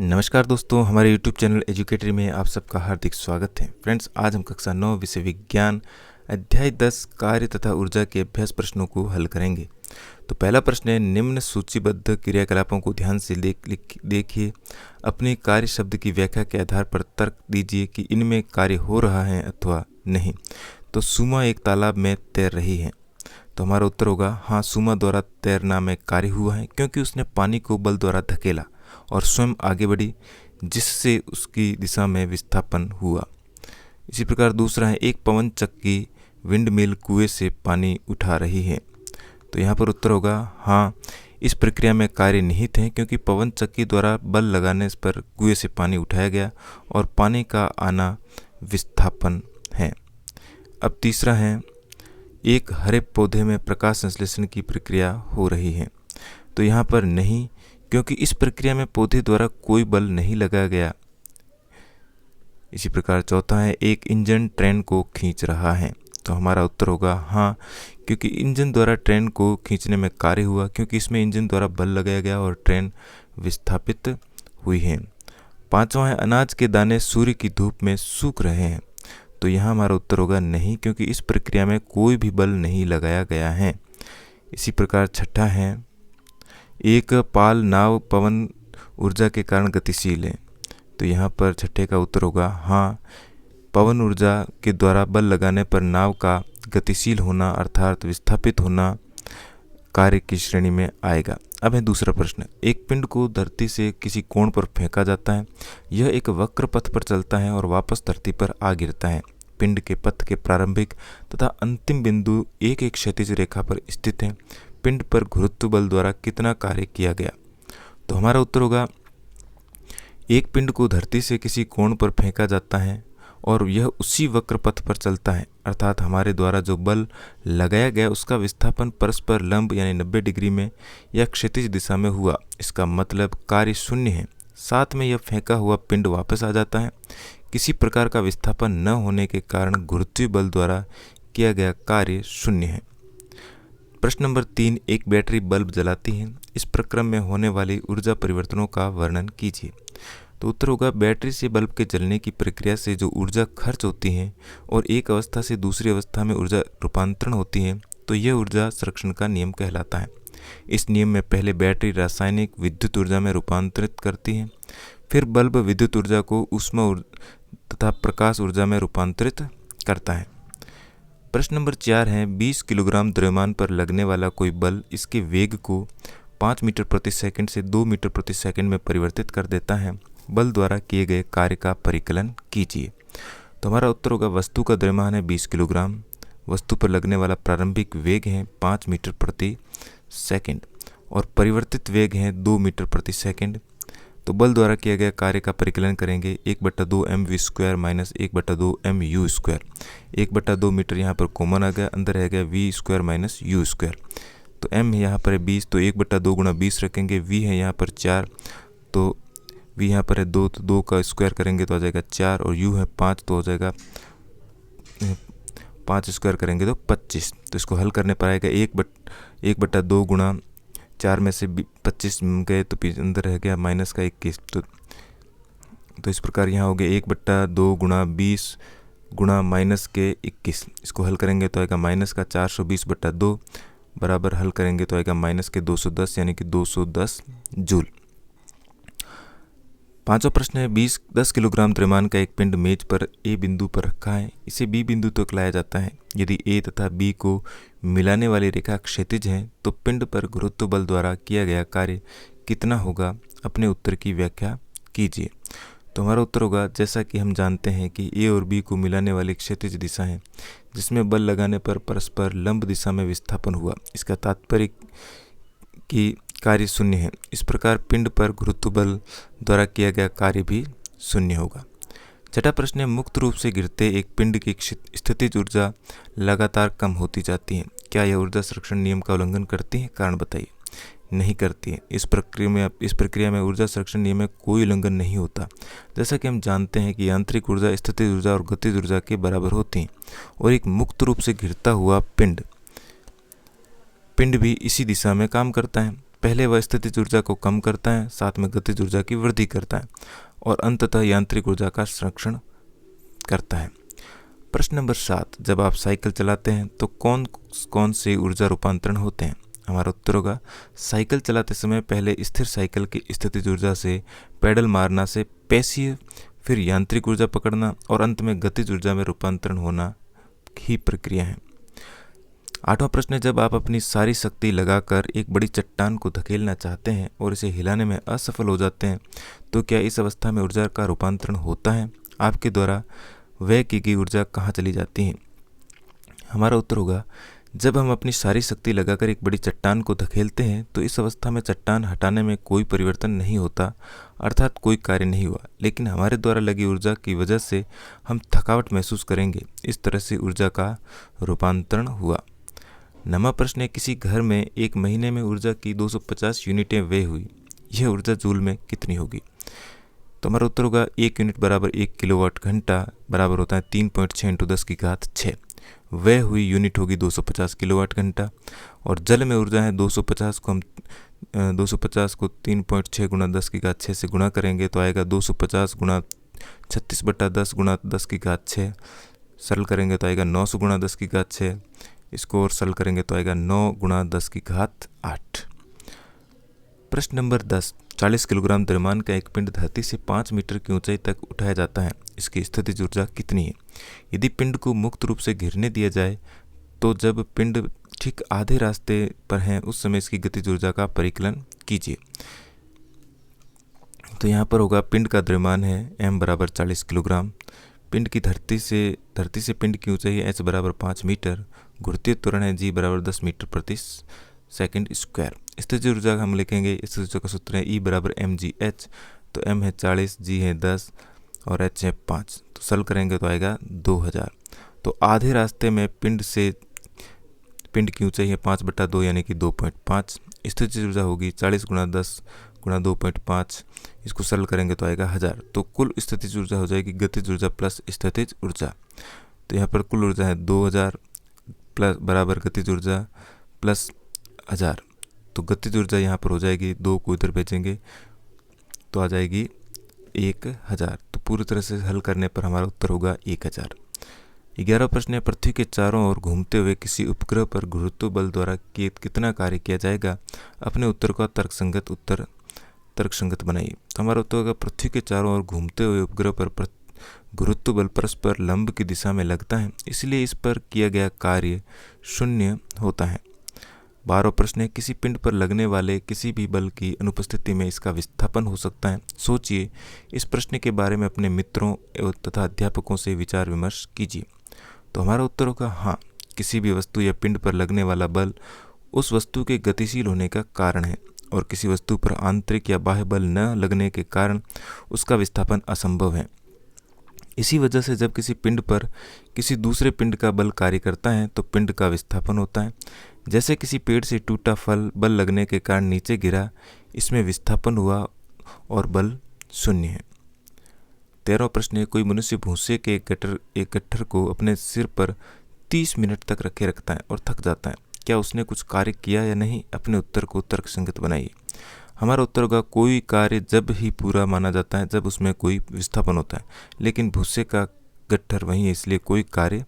नमस्कार दोस्तों, हमारे YouTube चैनल एजुकेटरी में आप सबका हार्दिक स्वागत है। फ्रेंड्स, आज हम कक्षा 9 विषय विज्ञान अध्याय 10 कार्य तथा ऊर्जा के अभ्यास प्रश्नों को हल करेंगे। तो पहला प्रश्न है, निम्न सूचीबद्ध क्रियाकलापों को ध्यान से देखिए। अपने कार्य शब्द की व्याख्या के आधार पर तर्क दीजिए कि इनमें कार्य हो रहा है अथवा नहीं। तो सुमा एक तालाब में तैर रही है। तो हमारा उत्तर होगा हाँ, सुमा द्वारा तैरना में कार्य हुआ है क्योंकि उसने पानी को बल द्वारा धकेला और स्वयं आगे बढ़ी, जिससे उसकी दिशा में विस्थापन हुआ। इसी प्रकार दूसरा है, एक पवन चक्की विंड मिल कुएं से पानी उठा रही है। तो यहाँ पर उत्तर होगा हाँ, इस प्रक्रिया में कार्य निहित है क्योंकि पवन चक्की द्वारा बल लगाने पर कुएं से पानी उठाया गया और पानी का आना विस्थापन है। अब तीसरा है, एक हरे पौधे में प्रकाश संश्लेषण की प्रक्रिया हो रही है। तो यहाँ पर नहीं, क्योंकि इस प्रक्रिया में पौधे द्वारा कोई बल नहीं लगाया गया। इसी प्रकार चौथा है, एक इंजन ट्रेन को खींच रहा है। तो हमारा उत्तर होगा हाँ, क्योंकि इंजन द्वारा ट्रेन को खींचने में कार्य हुआ क्योंकि इसमें इंजन द्वारा बल लगाया गया और ट्रेन विस्थापित हुई है। पांचवा है, अनाज के दाने सूर्य की धूप में सूख रहे हैं। तो यहाँ हमारा उत्तर होगा नहीं, क्योंकि इस प्रक्रिया में कोई भी बल नहीं लगाया गया है। इसी प्रकार छठा है, एक पाल नाव पवन ऊर्जा के कारण गतिशील है। तो यहाँ पर छठे का उत्तर होगा हाँ, पवन ऊर्जा के द्वारा बल लगाने पर नाव का गतिशील होना अर्थात विस्थापित होना कार्य की श्रेणी में आएगा। अब है दूसरा प्रश्न, एक पिंड को धरती से किसी कोण पर फेंका जाता है। यह एक वक्र पथ पर चलता है और वापस धरती पर आ गिरता है। पिंड के पथ के प्रारंभिक तथा अंतिम बिंदु एक एक क्षैतिज रेखा पर स्थित है। पिंड पर गुरुत्व बल द्वारा कितना कार्य किया गया? तो हमारा उत्तर होगा, एक पिंड को धरती से किसी कोण पर फेंका जाता है और यह उसी वक्र पथ पर चलता है, अर्थात हमारे द्वारा जो बल लगाया गया उसका विस्थापन परस्पर लंब यानी 90 डिग्री में या क्षैतिज दिशा में हुआ। इसका मतलब कार्य शून्य है। साथ में यह फेंका हुआ पिंड वापस आ जाता है। किसी प्रकार का विस्थापन न होने के कारण गुरुत्वीय बल द्वारा किया गया कार्य शून्य है। प्रश्न नंबर 3, एक बैटरी बल्ब जलाती है। इस प्रक्रम में होने वाली ऊर्जा परिवर्तनों का वर्णन कीजिए। तो उत्तर होगा, बैटरी से बल्ब के जलने की प्रक्रिया से जो ऊर्जा खर्च होती है और एक अवस्था से दूसरी अवस्था में ऊर्जा रूपांतरण होती है, तो यह ऊर्जा संरक्षण का नियम कहलाता है। इस नियम में पहले बैटरी रासायनिक विद्युत ऊर्जा में रूपांतरित करती है, फिर बल्ब विद्युत ऊर्जा को ऊष्मा तथा प्रकाश ऊर्जा में रूपांतरित करता है। प्रश्न नंबर 4 है, 20 किलोग्राम द्रव्यमान पर लगने वाला कोई बल इसके वेग को 5 मीटर प्रति सेकंड से 2 मीटर प्रति सेकंड में परिवर्तित कर देता है। बल द्वारा किए गए कार्य का परिकलन कीजिए। तो हमारा उत्तर होगा, वस्तु का द्रव्यमान है 20 किलोग्राम, वस्तु पर लगने वाला प्रारंभिक वेग है 5 मीटर प्रति सेकंड और परिवर्तित वेग है 2 मीटर प्रति सेकंड। तो बल द्वारा किया गया कार्य का परिकलन करेंगे 1/2 mv² माइनस 1/2 mu²। 1/2 मीटर यहाँ पर कॉमन आ गया, अंदर रह गया v² माइनस u²। तो m यहाँ पर है 20, तो 1/2 गुणा 20 रखेंगे। v है यहाँ पर 4, तो v यहाँ पर है 2, तो 2 का स्क्वायर करेंगे तो आ जाएगा 4, और u है 5, तो हो जाएगा 5 स्क्वायर करेंगे तो 25। तो इसको हल करने पर आएगा 1/2 गुणा 4 में से 25 गए तो अंदर रह गया माइनस का 21। तो इस प्रकार यहाँ हो गया 1/2 गुणा 20 गुणा माइनस के 21। इसको हल करेंगे तो आएगा माइनस का 420/2 बराबर, हल करेंगे तो आएगा माइनस के 210 यानी कि 210 जूल। पांचवा प्रश्न है, 10 किलोग्राम द्रव्यमान का एक पिंड मेज पर ए बिंदु पर रखा है। इसे बी बिंदु तक लाया जाता है। यदि ए तथा बी को मिलाने वाली रेखा क्षैतिज है तो पिंड पर गुरुत्व बल द्वारा किया गया कार्य कितना होगा? अपने उत्तर की व्याख्या कीजिए। तो हमारा उत्तर होगा, जैसा कि हम जानते हैं कि ए और बी को मिलाने वाली क्षैतिज दिशा है जिसमें बल लगाने पर परस्पर लंब दिशा में विस्थापन हुआ। इसका तात्पर्य कि कार्य शून्य है। इस प्रकार पिंड पर गुरुत्व बल द्वारा किया गया कार्य भी शून्य होगा। छठा प्रश्न है, मुक्त रूप से गिरते एक पिंड की स्थितिज ऊर्जा लगातार कम होती जाती है। क्या यह ऊर्जा संरक्षण नियम का उल्लंघन करती है? कारण बताइए। नहीं करती है। इस प्रक्रिया में ऊर्जा संरक्षण नियम में कोई उल्लंघन नहीं होता। जैसा कि हम जानते हैं कि यांत्रिक ऊर्जा स्थितिज ऊर्जा और गतिज ऊर्जा के बराबर होती है और एक मुक्त रूप से गिरता हुआ पिंड भी इसी दिशा में काम करता है। पहले वह स्थितिज ऊर्जा को कम करता है, साथ में गतिज ऊर्जा की वृद्धि करता है और अंततः यांत्रिक ऊर्जा का संरक्षण करता है। प्रश्न नंबर 7, जब आप साइकिल चलाते हैं तो कौन कौन से ऊर्जा रूपांतरण होते हैं? हमारा उत्तर होगा, साइकिल चलाते समय पहले स्थिर साइकिल की स्थितिज ऊर्जा से पैडल मारना से पेशीय, फिर यांत्रिक ऊर्जा पकड़ना और अंत में गतिज ऊर्जा में रूपांतरण होना ही प्रक्रिया है। 8वां प्रश्न है, जब आप अपनी सारी शक्ति लगाकर एक बड़ी चट्टान को धकेलना चाहते हैं और इसे हिलाने में असफल हो जाते हैं तो क्या इस अवस्था में ऊर्जा का रूपांतरण होता है? आपके द्वारा व्यय की गई ऊर्जा कहाँ चली जाती है? हमारा उत्तर होगा, जब हम अपनी सारी शक्ति लगाकर एक बड़ी चट्टान को धकेलते हैं तो इस अवस्था में चट्टान हटाने में कोई परिवर्तन नहीं होता, अर्थात कोई कार्य नहीं हुआ, लेकिन हमारे द्वारा लगी ऊर्जा की वजह से हम थकावट महसूस करेंगे। इस तरह से ऊर्जा का रूपांतरण हुआ। 9वां प्रश्न है, किसी घर में एक महीने में ऊर्जा की 250 यूनिटें व्यय हुई, यह ऊर्जा जूल में कितनी होगी? तो हमारा उत्तर होगा, 1 यूनिट बराबर 1 किलोवाट घंटा बराबर होता है 3.6 × 10⁶। व्यय हुई यूनिट होगी 250 किलोवाट घंटा और जल में ऊर्जा है 250 को हम 250 को 3.6 × 10⁶ से गुणा करेंगे तो आएगा 250 × 36/10 × 10⁶। सरल करेंगे तो आएगा 900 × 10⁶। इसको और सरल करेंगे तो आएगा 9 × 10⁸। प्रश्न नंबर 10, 40 किलोग्राम द्रव्यमान का एक पिंड धरती से 5 मीटर की ऊंचाई तक उठाया जाता है, इसकी स्थितिज ऊर्जा कितनी है? यदि पिंड को मुक्त रूप से घिरने दिया जाए तो जब पिंड ठीक आधे रास्ते पर है उस समय इसकी गतिज ऊर्जा का परिकलन कीजिए। तो यहाँ पर होगा, पिंड का द्रव्यमान है m बराबर 40 किलोग्राम, पिंड की धरती से पिंड की ऊंचाई है h बराबर 5 मीटर, घूर्ती त्वरण है g बराबर 10 मीटर प्रति सेकंड स्क्वायर। स्थितिज ऊर्जा हम लिखेंगे, स्थितिज ऊर्जा का सूत्र है E बराबर mgh। तो m है 40, g है 10 और h है 5। तो सरल करेंगे तो आएगा 2000। तो आधे रास्ते में पिंड की ऊंचाई है 5/2 यानी कि 2.5। स्थितिज ऊर्जा होगी 40 × 10 × 2.5। इसको सरल करेंगे तो आएगा 1000। तो कुल स्थितिज ऊर्जा हो जाएगी गतिज ऊर्जा प्लस स्थितिज ऊर्जा। तो यहाँ पर कुल ऊर्जा है 2000 प्लस बराबर गतिज ऊर्जा प्लस 1000। तो गतिज ऊर्जा यहाँ पर हो जाएगी, 2 को इधर भेजेंगे तो आ जाएगी 1000। तो पूरी तरह से हल करने पर हमारा उत्तर होगा 1000। 11वां प्रश्न है, पृथ्वी के चारों ओर घूमते हुए किसी उपग्रह पर गुरुत्व बल द्वारा कितना कार्य किया जाएगा? अपने उत्तर का तर्कसंगत बनाइए। तो हमारा उत्तर होगा, पृथ्वी के चारों ओर घूमते हुए उपग्रह पर गुरुत्व बल परस्पर लंब की दिशा में लगता है, इसलिए इस पर किया गया कार्य 0 होता है। 12वां प्रश्न है, किसी पिंड पर लगने वाले किसी भी बल की अनुपस्थिति में इसका विस्थापन हो सकता है। सोचिए, इस प्रश्न के बारे में अपने मित्रों तथा अध्यापकों से विचार विमर्श कीजिए। तो हमारा उत्तर होगा हाँ, किसी भी वस्तु या पिंड पर लगने वाला बल उस वस्तु के गतिशील होने का कारण है और किसी वस्तु पर आंतरिक या बाह्य बल न लगने के कारण उसका विस्थापन असंभव है। इसी वजह से जब किसी पिंड पर किसी दूसरे पिंड का बल कार्य करता है तो पिंड का विस्थापन होता है। जैसे किसी पेड़ से टूटा फल बल लगने के कारण नीचे गिरा, इसमें विस्थापन हुआ और बल 0 है। 13वां प्रश्न है, कोई मनुष्य भूसे के एक गट्ठर को अपने सिर पर 30 मिनट तक रखे रखता है और थक जाता है, क्या उसने कुछ कार्य किया या नहीं? अपने उत्तर को तर्कसंगत बनाइए। हमारा उत्तर होगा, कोई कार्य जब ही पूरा माना जाता है जब उसमें कोई विस्थापन होता है, लेकिन भूसे का गट्ठर वहीं है इसलिए कोई कार्य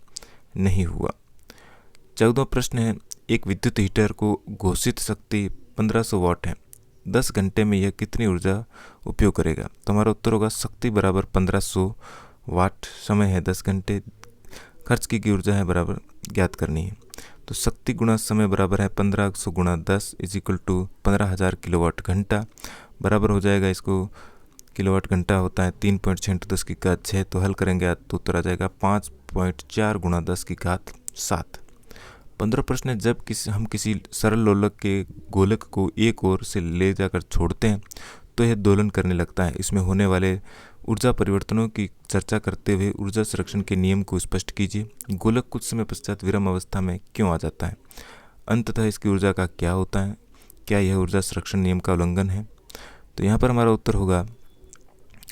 नहीं हुआ। 14वां प्रश्न है, एक विद्युत हीटर को घोषित शक्ति 1500 वाट है, 10 घंटे में यह कितनी ऊर्जा उपयोग करेगा? तो हमारा उत्तर होगा, शक्ति बराबर 1500 वाट, समय है 10 घंटे, खर्च की गई ऊर्जा है बराबर ज्ञात करनी है। तो शक्ति गुणा समय बराबर है 1500 × 10 = 15000 किलोवाट घंटा, बराबर हो जाएगा, इसको किलोवाट घंटा होता है 3.6 × 10⁶। तो हल करेंगे तो उत्तर आ जाएगा 5.4 × 10⁷। 15वां प्रश्न है, जब हम किसी सरल लोलक के गोलक को एक ओर से ले जाकर छोड़ते हैं तो यह दोलन करने लगता है। इसमें होने वाले ऊर्जा परिवर्तनों की चर्चा करते हुए ऊर्जा संरक्षण के नियम को स्पष्ट कीजिए। गोलक कुछ समय पश्चात विराम अवस्था में क्यों आ जाता है? अंततः इसकी ऊर्जा का क्या होता है? क्या यह ऊर्जा संरक्षण नियम का उल्लंघन है? तो यहाँ पर हमारा उत्तर होगा,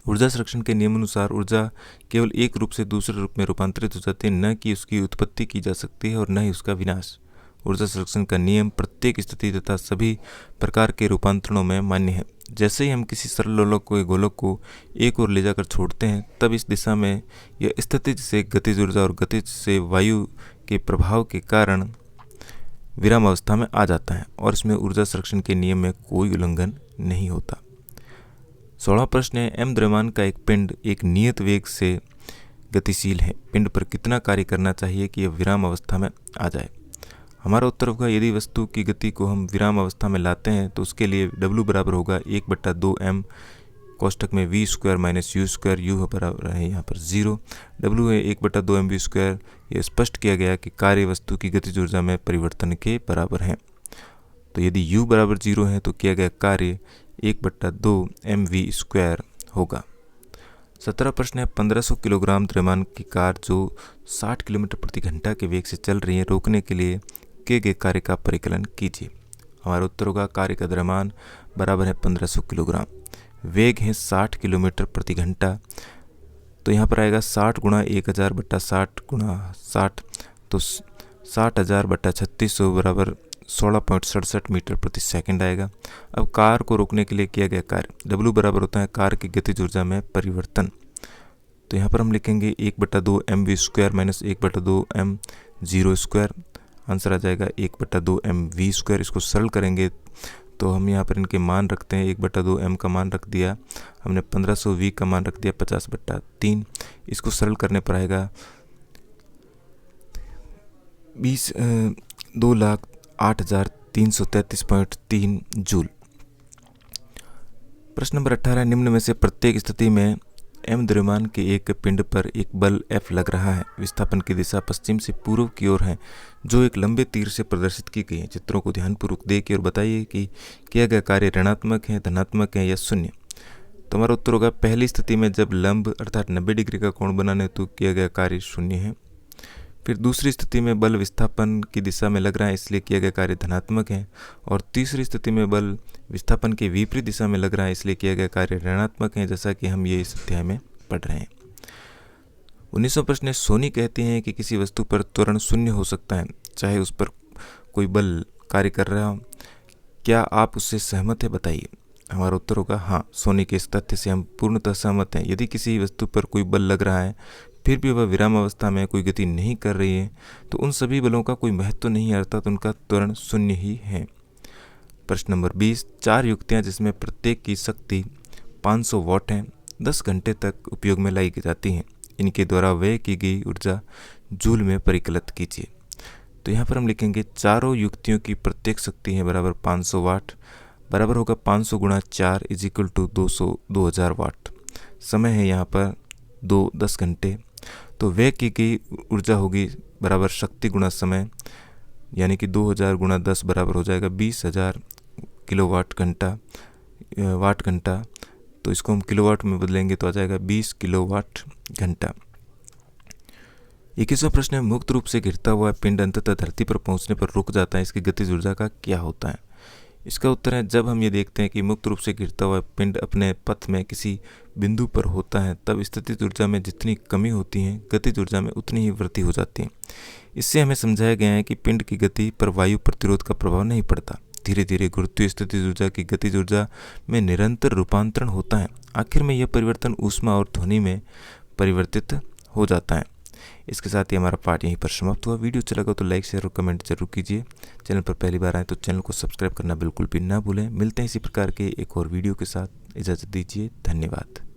ऊर्जा संरक्षण के नियमानुसार ऊर्जा केवल एक रूप से दूसरे रूप में रूपांतरित हो जाती है, न कि उसकी उत्पत्ति की जा सकती है और न ही उसका विनाश ऊर्जा संरक्षण का नियम प्रत्येक स्थिति तथा सभी प्रकार के रूपांतरणों में मान्य है। जैसे ही हम किसी सरल गोलक को एक ओर ले जाकर छोड़ते हैं, तब इस दिशा में यह स्थितिज से गतिज ऊर्जा और गतिज से वायु के प्रभाव के कारण विराम अवस्था में आ जाता है और इसमें ऊर्जा संरक्षण के नियम में कोई उल्लंघन नहीं होता। 16वां प्रश्न है, m द्रव्यमान का एक पिंड एक नियत वेग से गतिशील है, पिंड पर कितना कार्य करना चाहिए कि यह विराम अवस्था में आ जाए। हमारा उत्तर होगा, यदि वस्तु की गति को हम विराम अवस्था में लाते हैं तो उसके लिए W बराबर होगा 1/2m कोष्टक में v square minus u square, u बराबर है यहाँ पर 0, W है 1/2mv स्क्वायर। यह स्पष्ट किया गया कि कार्य वस्तु की गतिज ऊर्जा में परिवर्तन के बराबर है। तो यदि u बराबर 0 है तो किया गया कार्य 1/2mv स्क्वायर होगा। 17 प्रश्न है, 1500 किलोग्राम द्रव्यमान की कार जो 60 किलोमीटर प्रति घंटा के वेग से चल रही है, रोकने के लिए किए गए कार्य का परिकलन कीजिए। हमारा उत्तर होगा, कार्य का द्रव्यमान बराबर है 1500 किलोग्राम, वेग है 60 किलोमीटर प्रति घंटा। तो यहाँ पर आएगा 60 गुणा 1000 बट्टा 60 गुणा 60, तो 60,000 बट्टा 3600 बराबर 16.67 मीटर प्रति सेकंड आएगा। अब कार को रोकने के लिए किया गया कार्य W बराबर होता है कार की गतिज ऊर्जा में परिवर्तन। तो यहाँ पर हम लिखेंगे 1/2mv square minus 1/2m0 square, answer आ जाएगा 1/2mv स्क्वायर। इसको सरल करेंगे तो हम यहाँ पर इनके मान रखते हैं, 1/2m का मान रख दिया हमने, 1500v का मान रख दिया 50/3। इसको सरल करने पर आएगा 2,08,333.3 जूल। प्रश्न नंबर 18, निम्न में से प्रत्येक स्थिति में m द्रव्यमान के एक पिंड पर एक बल F लग रहा है। विस्थापन की दिशा पश्चिम से पूर्व की ओर है, जो एक लंबे तीर से प्रदर्शित की गई है। चित्रों को ध्यानपूर्वक देखिए और बताइए कि किया गया कार्य ऋणात्मक है, धनात्मक है या शून्य। तो हमारा उत्तर होगा, पहली स्थिति में जब लंब अर्थात 90 डिग्री का कोण बनाने तो किया गया कार्य शून्य है। फिर दूसरी स्थिति में बल विस्थापन की दिशा में लग रहा है, इसलिए किया गया कार्य धनात्मक है। और तीसरी स्थिति में बल विस्थापन के विपरीत दिशा में लग रहा है, इसलिए किया गया कार्य ऋणात्मक है, जैसा कि हम ये इस अध्याय में पढ़ रहे हैं। 19वां प्रश्न है, सोनी कहती हैं कि किसी वस्तु पर त्वरण शून्य हो सकता है, चाहे उस पर कोई बल कार्य कर रहा हो। क्या आप उससे सहमत है, बताइए। हमारा उत्तर होगा हाँ, सोनी के इस तथ्य से हम पूर्णतः सहमत हैं। यदि किसी वस्तु पर कोई बल लग रहा है फिर भी वह विराम अवस्था में कोई गति नहीं कर रही है, तो उन सभी बलों का कोई महत्व नहीं है, अर्थात उनका त्वरण शून्य ही है। प्रश्न नंबर 20, 4 युक्तियां जिसमें प्रत्येक की शक्ति 500 वाट है, 10 घंटे तक उपयोग में लाई जाती हैं। इनके द्वारा व्यय की गई ऊर्जा जूल में परिकलित कीजिए। तो यहाँ पर हम लिखेंगे चारों युक्तियों की प्रत्येक शक्ति है बराबर 500 वाट, बराबर होगा 500 गुणा 4 इज इक्वल टू 2000 वाट। समय है यहाँ पर 10 घंटे। तो व्यय की गई ऊर्जा होगी बराबर शक्ति गुणा समय, यानी कि 2000 गुणा 10 बराबर हो जाएगा 20,000 किलोवाट घंटा। तो इसको हम किलोवाट में बदलेंगे तो आ जाएगा 20 किलोवाट घंटा। 21वां प्रश्न है, मुक्त रूप से घिरता हुआ पिंड अंततः धरती पर पहुंचने पर रुक जाता है, इसकी गतिज ऊर्जा का क्या होता है। इसका उत्तर है, जब हम ये देखते हैं कि मुक्त रूप से घिरता हुआ पिंड अपने पथ में किसी बिंदु पर होता है, तब स्थितिज ऊर्जा में जितनी कमी होती है गतिज ऊर्जा में उतनी ही वृद्धि हो जाती है। इससे हमें समझाया गया है कि पिंड की गति पर वायु प्रतिरोध का प्रभाव नहीं पड़ता। धीरे धीरे घूर्ती स्थितिज ऊर्जा की गतिज ऊर्जा में निरंतर रूपांतरण होता है। आखिर में यह परिवर्तन ऊष्मा और ध्वनि में परिवर्तित हो जाता है। इसके साथ ही हमारा पाठ यहीं पर समाप्त हुआ। वीडियो अच्छा लगा तो लाइक शेयर और कमेंट जरूर कीजिए। चैनल पर पहली बार आए तो चैनल को सब्सक्राइब करना बिल्कुल भी ना भूलें। मिलते हैं इसी प्रकार के एक और वीडियो के साथ, इजाज़त दीजिए, धन्यवाद।